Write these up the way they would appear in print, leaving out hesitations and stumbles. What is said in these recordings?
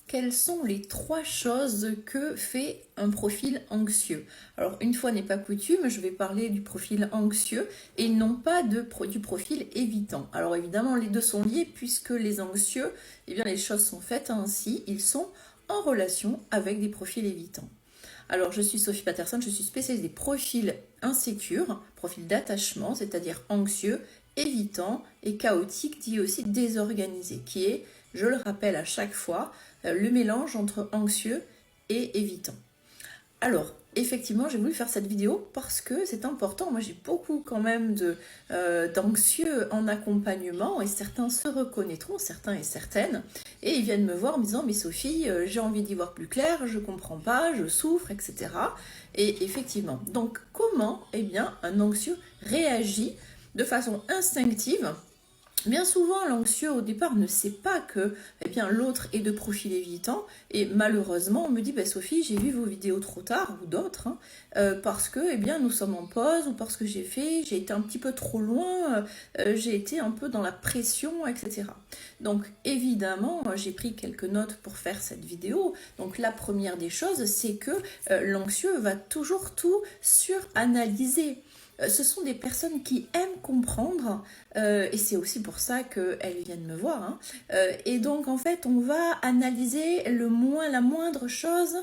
quelles sont les trois choses que fait un profil anxieux? Alors, une fois n'est pas coutume, je vais parler du profil anxieux et non pas du profil évitant. Alors, évidemment, les deux sont liés puisque les anxieux, eh bien, les choses sont faites ainsi, ils sont en relation avec des profils évitants. Alors, je suis Sophie Patterson, je suis spécialiste des profils insécures, profils d'attachement, c'est-à-dire anxieux, évitant et chaotique, dit aussi désorganisé, qui est, je le rappelle à chaque fois, le mélange entre anxieux et évitant. Alors, effectivement, j'ai voulu faire cette vidéo parce que c'est important. Moi, j'ai beaucoup quand même d'anxieux en accompagnement et certains se reconnaîtront, certains et certaines, et ils viennent me voir en me disant « Mais Sophie, j'ai envie d'y voir plus clair, je comprends pas, je souffre, etc. » Et effectivement, donc comment, eh bien, un anxieux réagit de façon instinctive. Bien souvent, l'anxieux au départ ne sait pas que eh bien, l'autre est de profil évitant et malheureusement on me dit bah, Sophie j'ai vu vos vidéos trop tard ou d'autres parce que eh bien, nous sommes en pause ou parce que j'ai été un petit peu trop loin, j'ai été un peu dans la pression, etc. Donc évidemment j'ai pris quelques notes pour faire cette vidéo. Donc la première des choses c'est que l'anxieux va toujours tout suranalyser. Ce sont des personnes qui aiment comprendre et c'est aussi pour ça qu'elles viennent me voir. Hein. Et donc en fait on va analyser la moindre chose,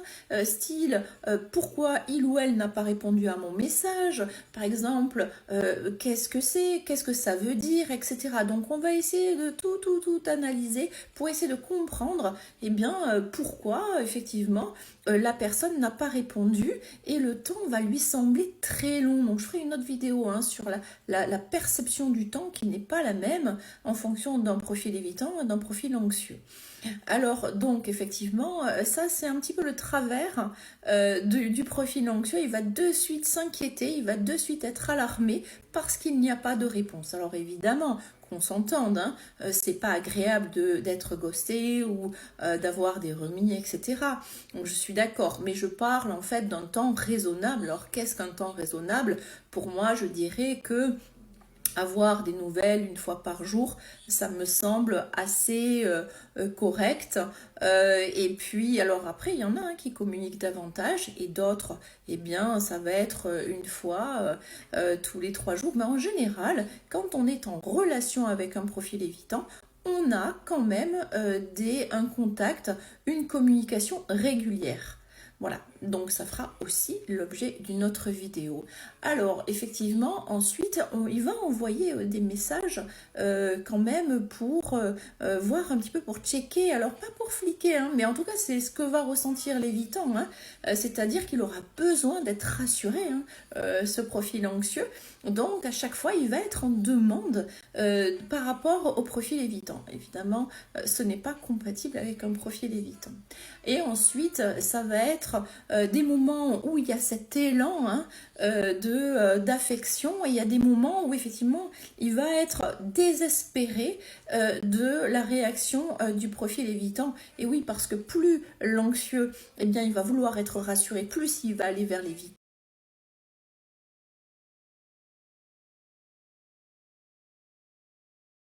style pourquoi il ou elle n'a pas répondu à mon message, par exemple qu'est-ce que ça veut dire, etc. Donc on va essayer de tout analyser pour essayer de comprendre eh bien, pourquoi effectivement la personne n'a pas répondu et le temps va lui sembler très long. Donc je ferai une autre vidéo hein, sur la perception du temps qui n'est pas la même en fonction d'un profil évitant et d'un profil anxieux. Alors donc effectivement ça c'est un petit peu le travers du profil anxieux. Il va de suite s'inquiéter, il va de suite être alarmé parce qu'il n'y a pas de réponse. Alors évidemment qu'on s'entende, hein, c'est pas agréable d'être ghosté ou d'avoir des remis, etc. Donc je suis d'accord, mais je parle en fait d'un temps raisonnable. Alors qu'est-ce qu'un temps raisonnable? Pour moi je dirais que avoir des nouvelles une fois par jour, ça me semble assez correct. Et puis, alors après, il y en a hein, qui communiquent davantage et d'autres, eh bien, ça va être une fois tous les 3 jours. Mais en général, quand on est en relation avec un profil évitant, on a quand même un contact, une communication régulière. Voilà, donc ça fera aussi l'objet d'une autre vidéo. Alors, effectivement, ensuite, il va envoyer des messages quand même pour voir un petit peu, pour checker, alors pas pour fliquer, hein, mais en tout cas, c'est ce que va ressentir l'évitant, hein, c'est-à-dire qu'il aura besoin d'être rassuré, hein, ce profil anxieux. Donc, à chaque fois, il va être en demande par rapport au profil évitant. Évidemment, ce n'est pas compatible avec un profil évitant. Et ensuite, ça va être des moments où il y a cet élan hein, d'affection et il y a des moments où effectivement il va être désespéré de la réaction du profil évitant. Et oui, parce que plus l'anxieux, eh bien, il va vouloir être rassuré, plus il va aller vers l'évitant.